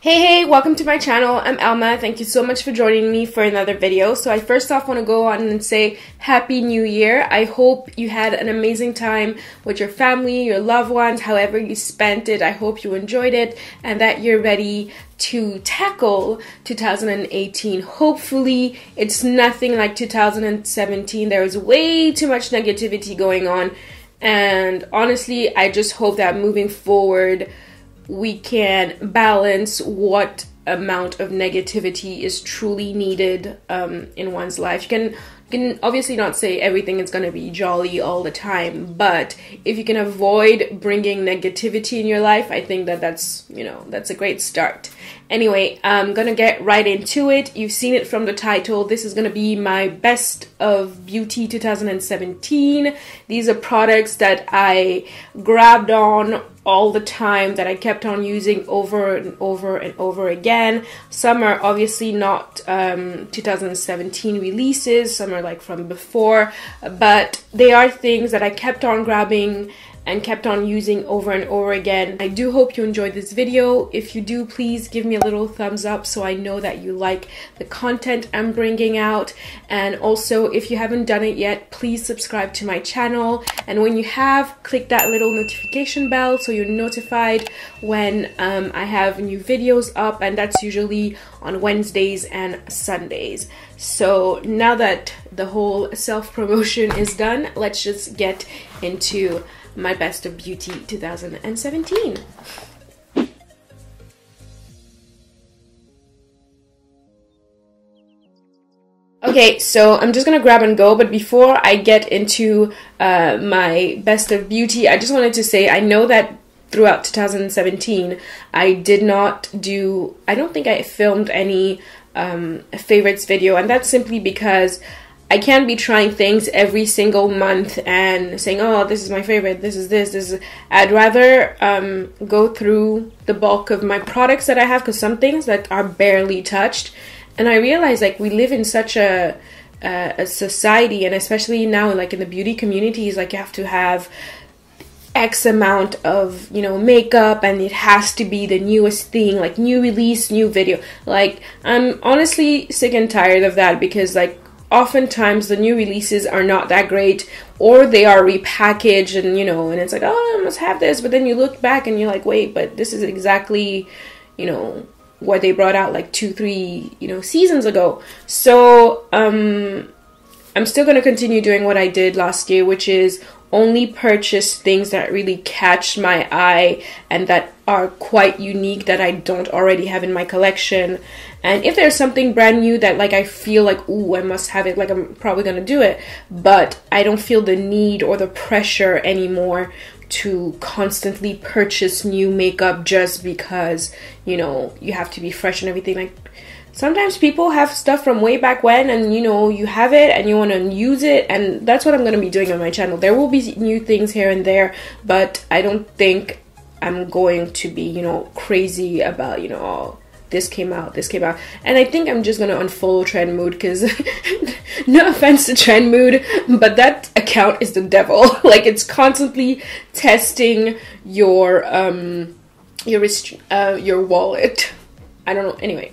Hey, welcome to my channel. I'm Elma. Thank you so much for joining me for another video. So I first off want to go on and say Happy New Year. I hope you had an amazing time with your family, your loved ones, however you spent it. I hope you enjoyed it and that you're ready to tackle 2018. Hopefully it's nothing like 2017. There is way too much negativity going on, and honestly I just hope that moving forward we can balance what amount of negativity is truly needed in one's life. You can obviously not say everything is going to be jolly all the time, but if you can avoid bringing negativity in your life, I think that that's a great start. Anyway, I'm gonna get right into it. You've seen it from the title. This is gonna be my best of beauty 2017. These are products that I grabbed on all the time, that I kept on using over and over and over again. Some are obviously not 2017 releases, some are like from before, but they are things that I kept on grabbing and kept on using over and over again. I do hope you enjoyed this video. If you do, please give me a little thumbs up so I know that you like the content I'm bringing out. And also, if you haven't done it yet, please subscribe to my channel. And when you have, click that little notification bell so you're notified when I have new videos up, and that's usually on Wednesdays and Sundays. So now that the whole self-promotion is done, let's just get into my best of beauty 2017. Okay, so I'm just gonna grab and go, but before I get into my best of beauty, I just wanted to say I know that throughout 2017 I don't think I filmed any favorites video, and that's simply because I can't be trying things every single month and saying, oh, this is my favorite, this is. I'd rather go through the bulk of my products that I have, because some things that are barely touched. And I realize, like, we live in such a society, and especially now, like in the beauty communities, like you have to have X amount of, makeup, and it has to be the newest thing, like new release, new video. Like, I'm honestly sick and tired of that, because like oftentimes the new releases are not that great, or they are repackaged, and and it's like, oh, I must have this, but then you look back and you're like, wait, but this is exactly what they brought out like 2-3 seasons ago. So I'm still going to continue doing what I did last year, which is only purchase things that really catch my eye and that are quite unique, that I don't already have in my collection. And if there's something brand new that like I feel like, ooh, I must have it, like I'm probably gonna do it, but I don't feel the need or the pressure anymore to constantly purchase new makeup just because you have to be fresh and everything. Like, sometimes people have stuff from way back when, and you have it and you want to use it, and that's what I'm going to be doing on my channel. There will be new things here and there, but I don't think I'm going to be crazy about oh, this came out. And I think I'm just going to unfollow Trend Mood, because no offense to Trend Mood, but that account is the devil. Like, it's constantly testing your wallet. I don't know. Anyway,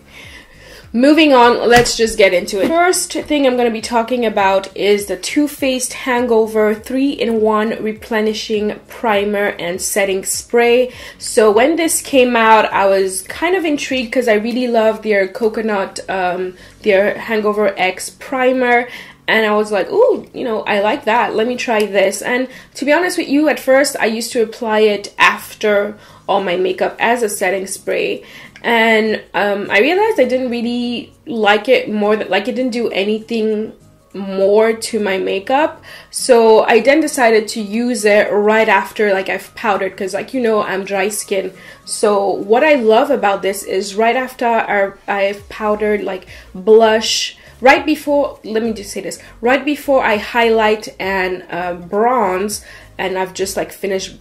moving on, let's just get into it. First thing I'm going to be talking about is the Faced Hangover 3-in-1 Replenishing Primer and Setting Spray. So when this came out, I was kind of intrigued because I really love their coconut, their Hangover X primer. And I was like, ooh, I like that. Let me try this. And to be honest with you, at first I used to apply it after all my makeup as a setting spray. And I realized I didn't really like it more than, like, it didn't do anything more to my makeup. So I then decided to use it right after, like, I've powdered, because like I'm dry skin. So what I love about this is right after I've powdered, like, blush, right before, let me just say this, right before I highlight and bronze, and I've just like finished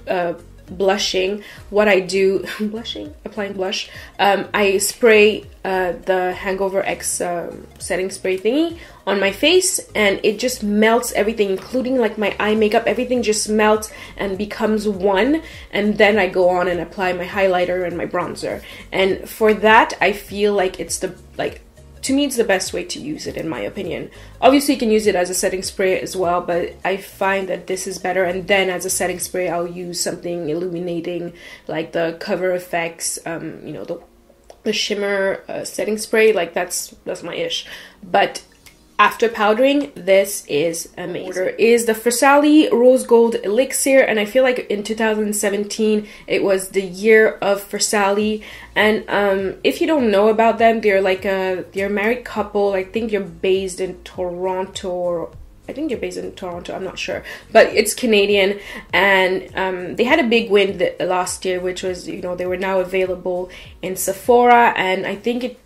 blushing, what I do, applying blush, I spray the Hangover X setting spray thingy on my face, and it just melts everything, including like my eye makeup. Everything just melts and becomes one, and then I go on and apply my highlighter and my bronzer. And for that, I feel like it's the, like, to me, it's the best way to use it, in my opinion. Obviously, you can use it as a setting spray as well, but I find that this is better. And then as a setting spray, I'll use something illuminating, like the Cover FX, you know, the shimmer setting spray. Like that's my ish. But after powdering, this is amazing. Order is the Versace Rose Gold Elixir, and I feel like in 2017 it was the year of Versace. And if you don't know about them, they're like they're a married couple. I think you're based in Toronto, or I think you're based in Toronto, I'm not sure, but it's Canadian. And they had a big win last year, which was, you know, they were now available in Sephora, and I think it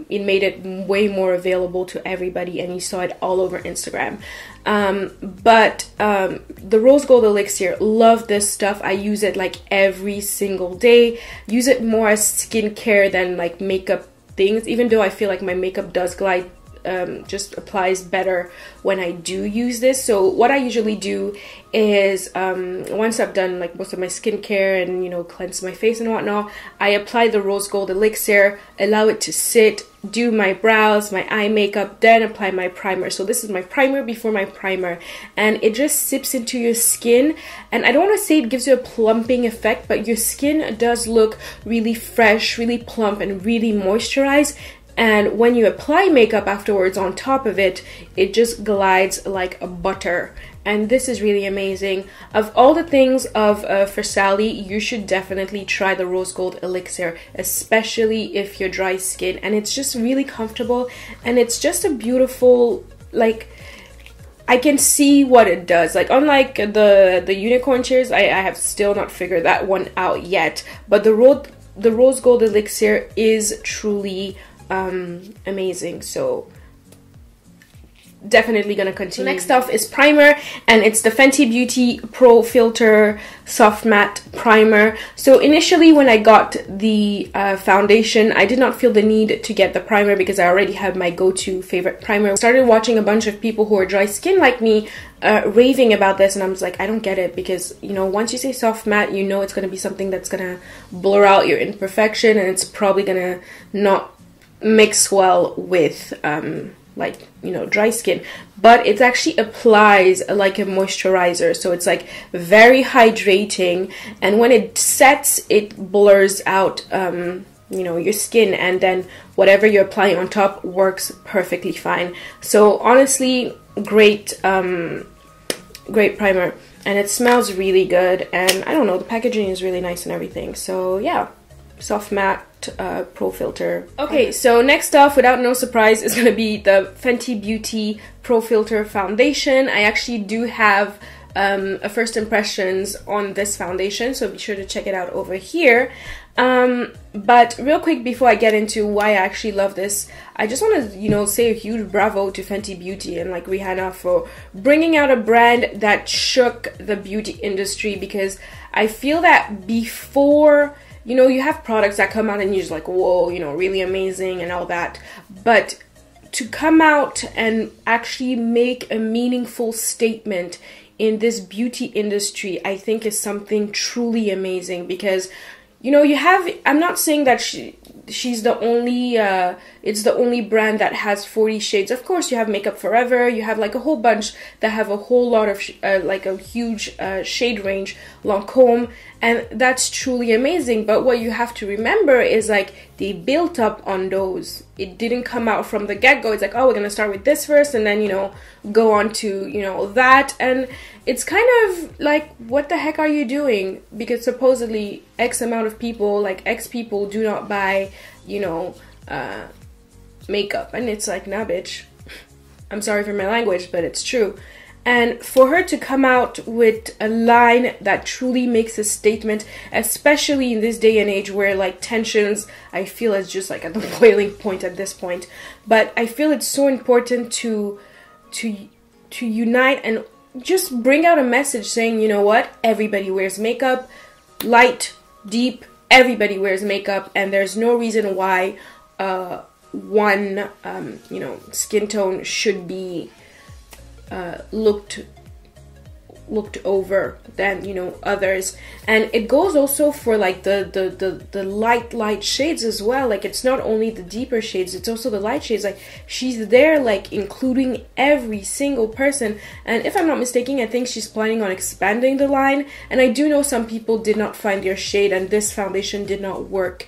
made it way more available to everybody, and you saw it all over Instagram. But the Rose Gold Elixir, love this stuff. I use it like every single day. Use it more as skincare than like makeup things, even though I feel like my makeup does glide, just applies better when I do use this. So what I usually do is once I've done like most of my skincare and, you know, cleanse my face and whatnot, I apply the Rose Gold Elixir, allow it to sit, do my brows, my eye makeup, then apply my primer. So this is my primer before my primer, and it just sips into your skin. And I don't want to say it gives you a plumping effect, but your skin does look really fresh, really plump, and really moisturized. And when you apply makeup afterwards on top of it, it just glides like a butter. And this is really amazing. Of all the things of Versace, you should definitely try the Rose Gold Elixir, especially if you're dry skin. And it's just really comfortable, and it's just a beautiful, like, I can see what it does. Like, unlike the unicorn tears, I have still not figured that one out yet. But the Rose Gold Elixir is truly amazing. So definitely gonna continue. So next up is primer, and it's the Fenty Beauty Pro Filter Soft Matte Primer. So initially when I got the foundation, I did not feel the need to get the primer because I already have my go-to favorite primer. I started watching a bunch of people who are dry skin like me raving about this, and I was like, I don't get it, because, you know, once you say soft matte, you know it's gonna be something that's gonna blur out your imperfection, and it's probably gonna not mix well with like, you know, dry skin. But it actually applies like a moisturizer, so it's like very hydrating, and when it sets, it blurs out you know, your skin, and then whatever you're applying on top works perfectly fine. So honestly, great great primer, and it smells really good, and I don't know, the packaging is really nice and everything. So yeah, soft matte Pro Filter. Okay, so next off, without no surprise, is gonna be the Fenty Beauty Pro Filter Foundation. I actually do have a first impressions on this foundation, so be sure to check it out over here. But real quick, before I get into why I actually love this, I just want to, you know, say a huge bravo to Fenty Beauty and like Rihanna for bringing out a brand that shook the beauty industry, because I feel that before, you know, you have products that come out and you're just like, whoa, you know, really amazing and all that. But to come out and actually make a meaningful statement in this beauty industry, I think is something truly amazing. Because, you know, you have, I'm not saying that she's the only, it's the only brand that has 40 shades. Of course, you have Makeup Forever, you have like a whole bunch that have a whole lot of, like a huge shade range, Lancome, and that's truly amazing. But what you have to remember is like, they built up on those. It didn't come out from the get-go. It's like, oh, we're gonna start with this first, and then, you know, go on to, you know, that. And it's kind of like, what the heck are you doing? Because supposedly X amount of people, like X people, do not buy, you know, makeup. And it's like, nah, bitch. I'm sorry for my language, but it's true. And for her to come out with a line that truly makes a statement, especially in this day and age where like tensions, I feel, is just like at the boiling point at this point. But I feel it's so important to unite and just bring out a message saying, you know what, everybody wears makeup. light, deep, everybody wears makeup, and there's no reason why one you know, skin tone should be looked over than, you know, others. And it goes also for like the light shades as well. Like, it's not only the deeper shades, it's also the light shades. Like, she's there like including every single person. And if I'm not mistaken, I think she's planning on expanding the line, and I do know some people did not find their shade, and this foundation did not work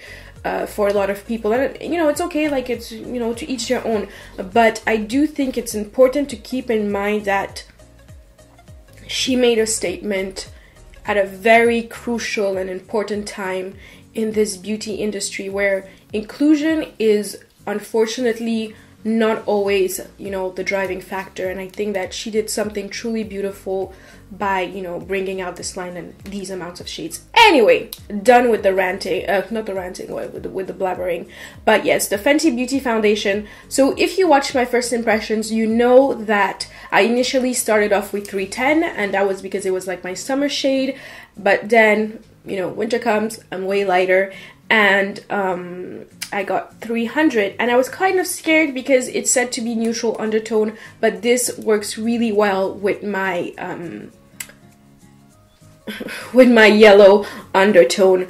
for a lot of people. And, you know, it's okay, like, it's, you know, to each their own. But I do think it's important to keep in mind that she made a statement at a very crucial and important time in this beauty industry, where inclusion is unfortunately not always, you know, the driving factor. And I think that she did something truly beautiful by, you know, bringing out this line and these amounts of shades. Anyway, done with the ranting, not the ranting, with the blabbering. But yes, the Fenty Beauty foundation. So if you watched my first impressions, you know that I initially started off with 310, and that was because it was like my summer shade. But then, you know, winter comes, I'm way lighter, and I got 300, and I was kind of scared because it's said to be neutral undertone, but this works really well with my yellow undertone.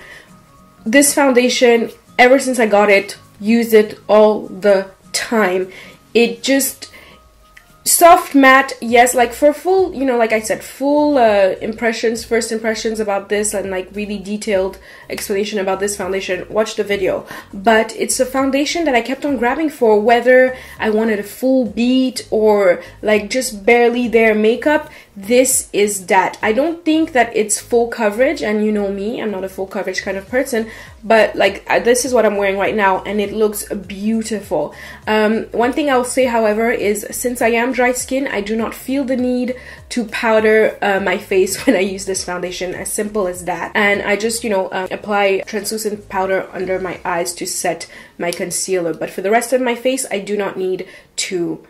This foundation, ever since I got it, use it all the time. It just soft matte, yes, like for full, you know, like I said, full impressions, first impressions about this, and like really detailed explanation about this foundation, watch the video. But it's a foundation that I kept on grabbing for, whether I wanted a full beat or like just barely there makeup. This is that. I don't think that it's full coverage, and you know me, I'm not a full coverage kind of person, but like this is what I'm wearing right now, and it looks beautiful. One thing I'll say, however, is since I am dry skin, I do not feel the need to powder my face when I use this foundation, as simple as that. And I just, you know, apply translucent powder under my eyes to set my concealer, but for the rest of my face, I do not need to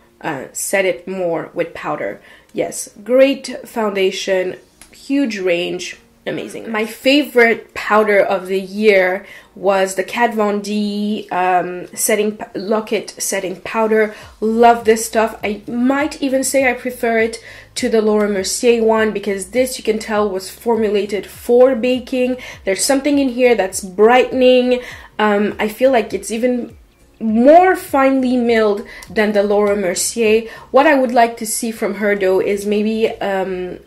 set it more with powder. Yes, great foundation, huge range, amazing. My favorite powder of the year was the Kat Von D Lock-It setting powder. Love this stuff. I might even say I prefer it to the Laura Mercier one, because this, you can tell, was formulated for baking. There's something in here that's brightening. I feel like it's even more finely milled than the Laura Mercier. What I would like to see from her though is maybe a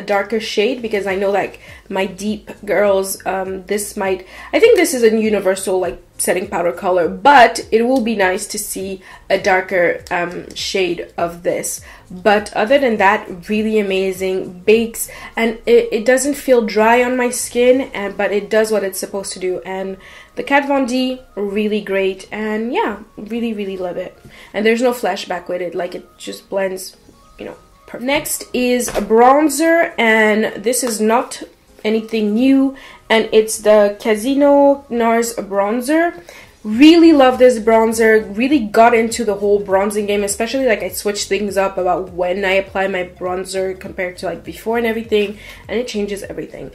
darker shade, because I know like my deep girls, this might, I think this is a universal like setting powder color, but it will be nice to see a darker shade of this. But other than that, really amazing, bakes, and it doesn't feel dry on my skin, but it does what it's supposed to do. And the Kat Von D, really great, and yeah, really love it. And there's no flashback with it, like it just blends, you know, perfect. Next is a bronzer, and this is not anything new, and it's the Casino NARS Bronzer. Really love this bronzer, really got into the whole bronzing game, especially like I switched things up about when I apply my bronzer compared to like before and everything, and it changes everything.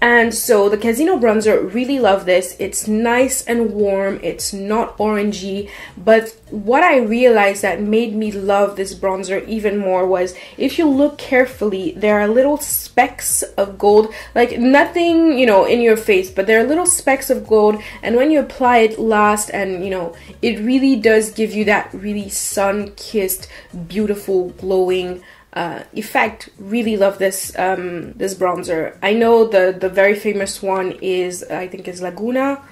And so the Casino bronzer, really love this. It's nice and warm, it's not orangey, but what I realized that made me love this bronzer even more was, if you look carefully, there are little specks of gold, like nothing, you know, in your face, but there are little specks of gold, and when you apply it last, and you know, it really does give you that really sun-kissed, beautiful, glowing effect. Really love this this bronzer. I know the very famous one is, I think, is Laguna.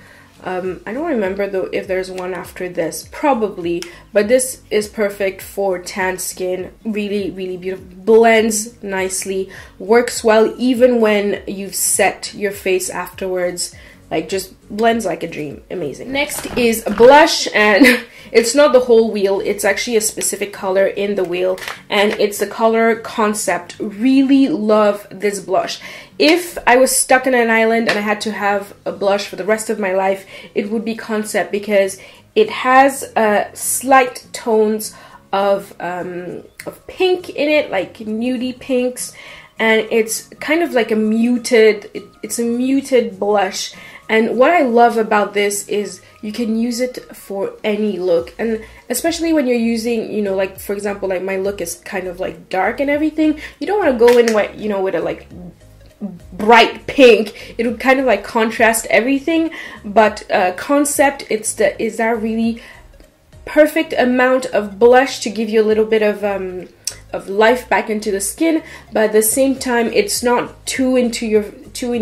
I don't remember though if there's one after this, probably, but this is perfect for tan skin. Really beautiful, blends nicely, works well even when you've set your face afterwards, like just blends like a dream. Amazing. Next is a blush, and it's not the whole wheel, it's actually a specific color in the wheel, and it's the color Concept. Really love this blush. If I was stuck in an island and I had to have a blush for the rest of my life, it would be Concept, because it has slight tones of pink in it, like nudie pinks, and it's kind of like a muted, it's a muted blush. And what I love about this is you can use it for any look, and especially when you're using, you know, like for example, like my look is kind of like dark and everything. You don't want to go in with, you know, with a like bright pink. It would kind of like contrast everything. But concept, is that really perfect amount of blush to give you a little bit of life back into the skin, but at the same time it's not too in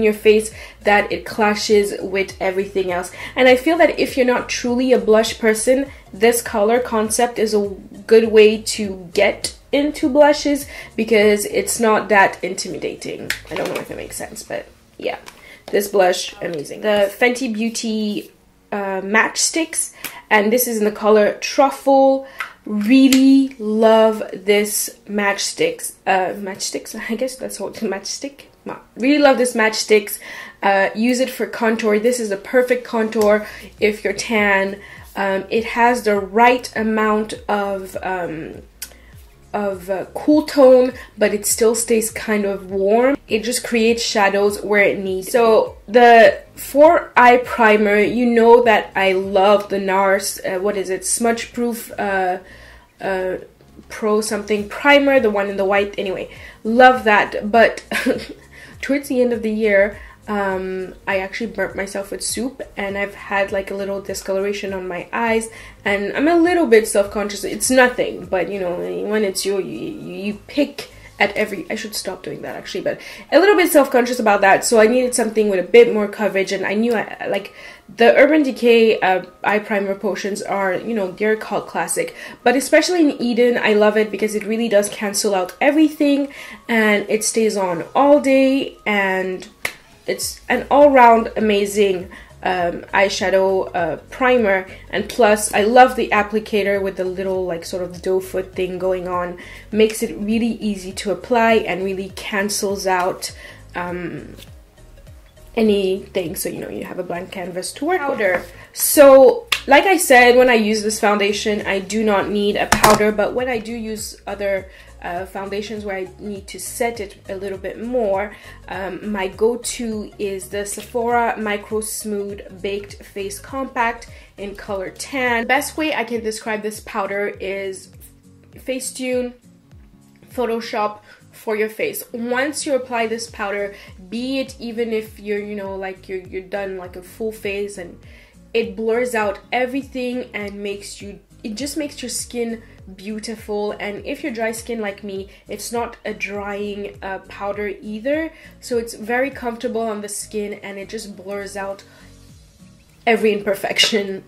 your face that it clashes with everything else. And I feel that if you're not truly a blush person, this color concept is a good way to get into blushes because it's not that intimidating. I don't know if it makes sense, but yeah, this blush, amazing. The Fenty Beauty matchsticks, and this is in the color Truffle. Really love this matchsticks. I guess that's what matchstick. Really love this matchsticks. Use it for contour. This is a perfect contour if you're tan. It has the right amount of cool tone, but it still stays kind of warm. It just creates shadows where it needs. So the for eye primer, you know that I love the NARS, what is it, smudge proof pro something primer, the one in the white. Anyway, love that. But towards the end of the year, I actually burnt myself with soup, and I've had like a little discoloration on my eyes, and I'm a little bit self-conscious. It's nothing, but you know, when it's you pick at every, I should stop doing that actually, but a little bit self-conscious about that. So I needed something with a bit more coverage, and I knew like the Urban Decay eye primer potions are, you know, they're called classic, but especially in Eden, I love it because it really does cancel out everything, and it stays on all day, and it's an all-round amazing eyeshadow primer. And plus I love the applicator with the little like sort of doe foot thing going on. Makes it really easy to apply and really cancels out anything, so you know you have a blank canvas to work with. So like I said, when I use this foundation I do not need a powder, but when I do use other foundations where I need to set it a little bit more, my go-to is the Sephora Micro Smooth Baked Face Compact in color tan. The best way I can describe this powder is Facetune, Photoshop for your face. Once you apply this powder, be it even if you're, you know, like you're done like a full face, and it blurs out everything and makes you, it just makes your skin beautiful. And if you're dry skin like me, it's not a drying powder either, so it's very comfortable on the skin, and it just blurs out every imperfection.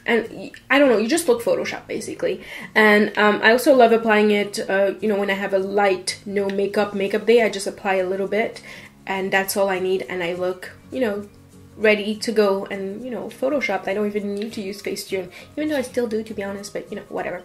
And I don't know, you just look Photoshop basically. And I also love applying it, you know, when I have a light no makeup day, I just apply a little bit, and that's all I need, and I look, you know, ready to go and, you know, Photoshopped. I don't even need to use Facetune, even though I still do, to be honest, but you know, whatever.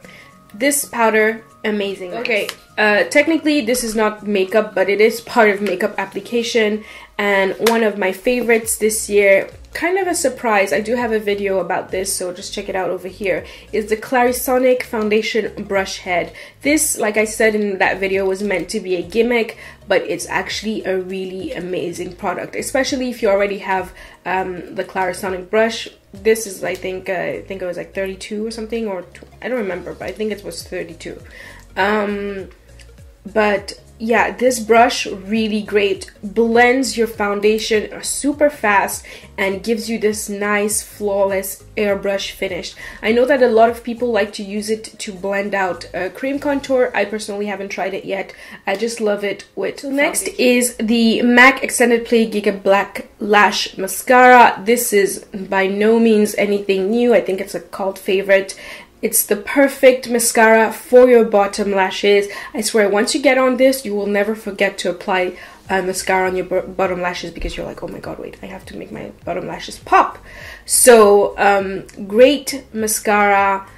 This powder, amazing. Okay, technically this is not makeup, but it is part of makeup application, and one of my favorites this year, kind of a surprise, I do have a video about this, so just check it out over here, is the Clarisonic Foundation Brush Head. This, like I said in that video, was meant to be a gimmick, but it's actually a really amazing product, especially if you already have the Clarisonic brush. This is, I think it was like 32 or something, or I don't remember, but I think it was 32. But yeah, this brush really great, blends your foundation super fast and gives you this nice flawless airbrush finish. I know that a lot of people like to use it to blend out cream contour. I personally haven't tried it yet. I just love it with foundation. Next is the MAC Extended Play Giga Black Lash Mascara. This is by no means anything new. I think it's a cult favorite. It's the perfect mascara for your bottom lashes. I swear, once you get on this, you will never forget to apply mascara on your bottom lashes, because you're like, oh my god, wait, I have to make my bottom lashes pop. So, great mascara.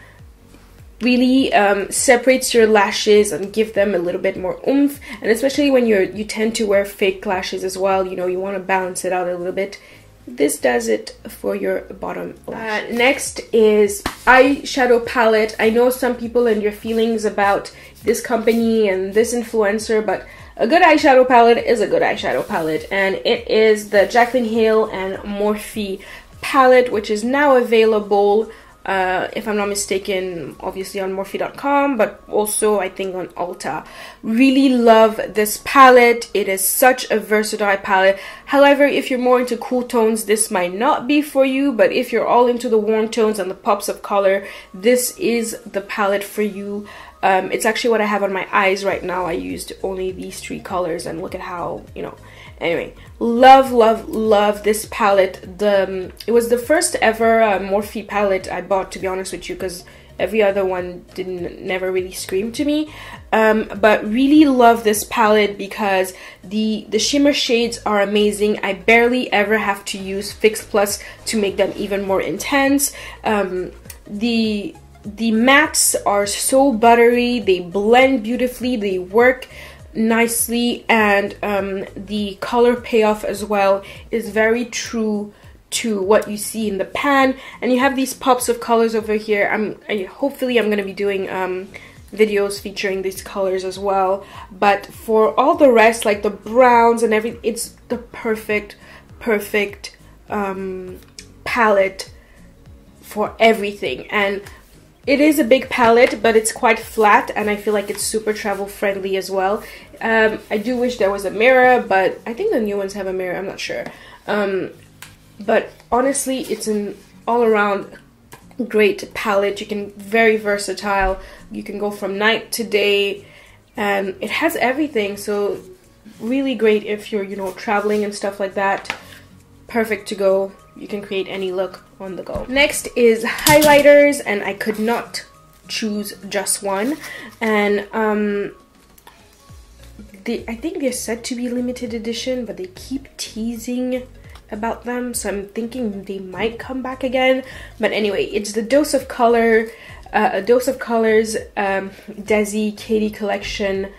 Really separates your lashes and give them a little bit more oomph. And especially when you tend to wear fake lashes as well, you know, you want to balance it out a little bit. This does it for your bottom lash. Next is eyeshadow palette. I know some people and your feelings about this company and this influencer, but a good eyeshadow palette is a good eyeshadow palette, and it is the Jaclyn Hill and Morphe palette, which is now available, if I'm not mistaken, obviously on Morphe.com, but also I think on Ulta. Really love this palette. It is such a versatile palette. However, if you're more into cool tones, this might not be for you, but if you're all into the warm tones and the pops of color, this is the palette for you. It's actually what I have on my eyes right now. I used only these 3 colors, and look at how, you know. Anyway, love this palette. It was the first ever Morphe palette I bought, to be honest with you, because every other one never really screamed to me. But really love this palette because the shimmer shades are amazing. I barely ever have to use Fix Plus to make them even more intense. The mattes are so buttery, they blend beautifully, they work nicely, and the color payoff as well is very true to what you see in the pan. And you have these pops of colors over here. Hopefully I'm going to be doing videos featuring these colors as well, but for all the rest, like the browns and everything, it's the perfect palette for everything. And it is a big palette, but it's quite flat, and I feel like it's super travel friendly as well. I do wish there was a mirror, but I think the new ones have a mirror, I'm not sure. But honestly, it's an all-around great palette. You can, very versatile. You can go from night to day, and it has everything, so really great if you're, you know, traveling and stuff like that. Perfect to go. You can create any look on the go. Next is highlighters, and I could not choose just one. And I think they're said to be limited edition, but they keep teasing about them, so I'm thinking they might come back again. But anyway, it's the Dose of Color, a Dose of Colors Desi Katie collection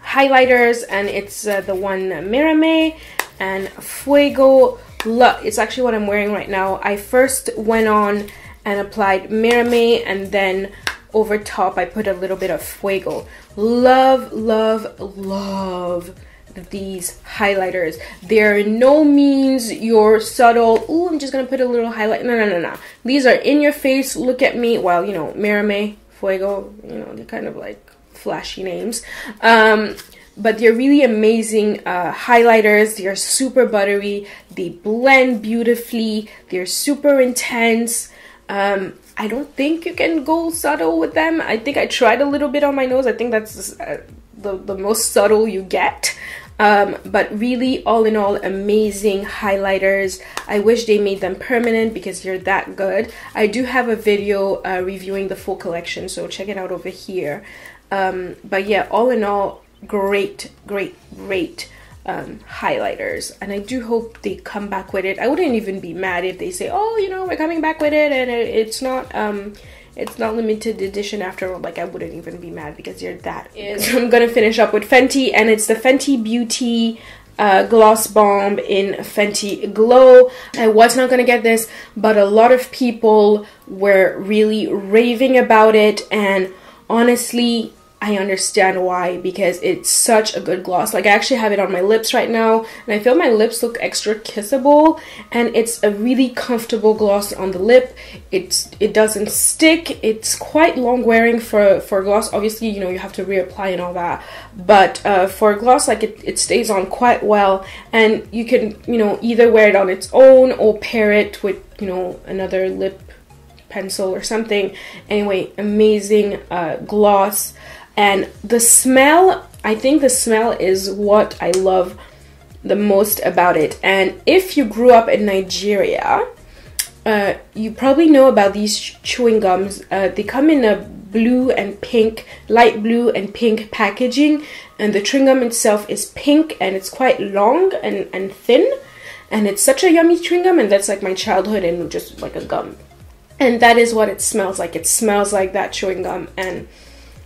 highlighters, and it's the one Mirame and Fuego. It's actually what I'm wearing right now. I first went on and applied Mirame, and then over top I put a little bit of Fuego. Love these highlighters. They're no means your subtle, ooh, I'm just gonna put a little highlight. No. These are in your face, look at me. Well, you know, Mirame, Fuego, you know, they're kind of like flashy names. But they're really amazing highlighters. They're super buttery. They blend beautifully. They're super intense. I don't think you can go subtle with them. I think I tried a little bit on my nose. I think that's the most subtle you get. But really, all in all, amazing highlighters. I wish they made them permanent because they're that good. I do have a video reviewing the full collection, so check it out over here. But yeah, all in all, great highlighters, and I do hope they come back with it. I wouldn't even be mad if they say, oh, you know, we're coming back with it, and it's not limited edition after all. Like, I wouldn't even be mad because you're that. So I'm gonna finish up with Fenty, and it's the Fenty Beauty Gloss Bomb in Fenty Glow. I was not gonna get this, but a lot of people were really raving about it, and honestly, I understand why, because it's such a good gloss. Like, I actually have it on my lips right now, and I feel my lips look extra kissable, and it's a really comfortable gloss on the lip. It doesn't stick. It's quite long wearing for a gloss. Obviously, you know, you have to reapply and all that, but for a gloss, like, it stays on quite well, and you can, you know, either wear it on its own or pair it with, you know, another lip pencil or something. Anyway, amazing gloss. And the smell, I think the smell is what I love the most about it. And if you grew up in Nigeria, you probably know about these chewing gums. They come in a blue and pink, light blue and pink packaging, and the chewing gum itself is pink, and it's quite long and thin, and it's such a yummy chewing gum, and that's like my childhood and just like a gum. And that is what it smells like. It smells like that chewing gum, and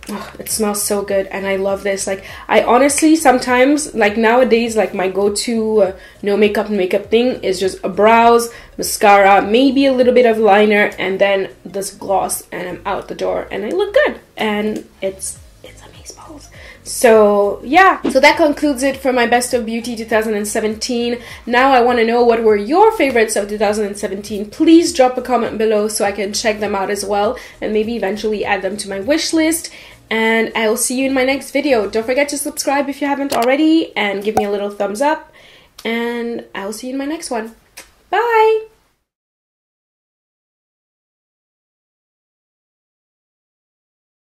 oh, it smells so good, and I love this. Like, I honestly sometimes, like nowadays, like my go-to no makeup thing is just a brows, mascara, maybe a little bit of liner, and then this gloss, and I'm out the door, and I look good, and it's amazeballs. So yeah, so that concludes it for my Best of Beauty 2017. Now I want to know, what were your favorites of 2017? Please drop a comment below so I can check them out as well, and maybe eventually add them to my wish list. And I will see you in my next video. Don't forget to subscribe if you haven't already, and give me a little thumbs up, and I will see you in my next one. Bye!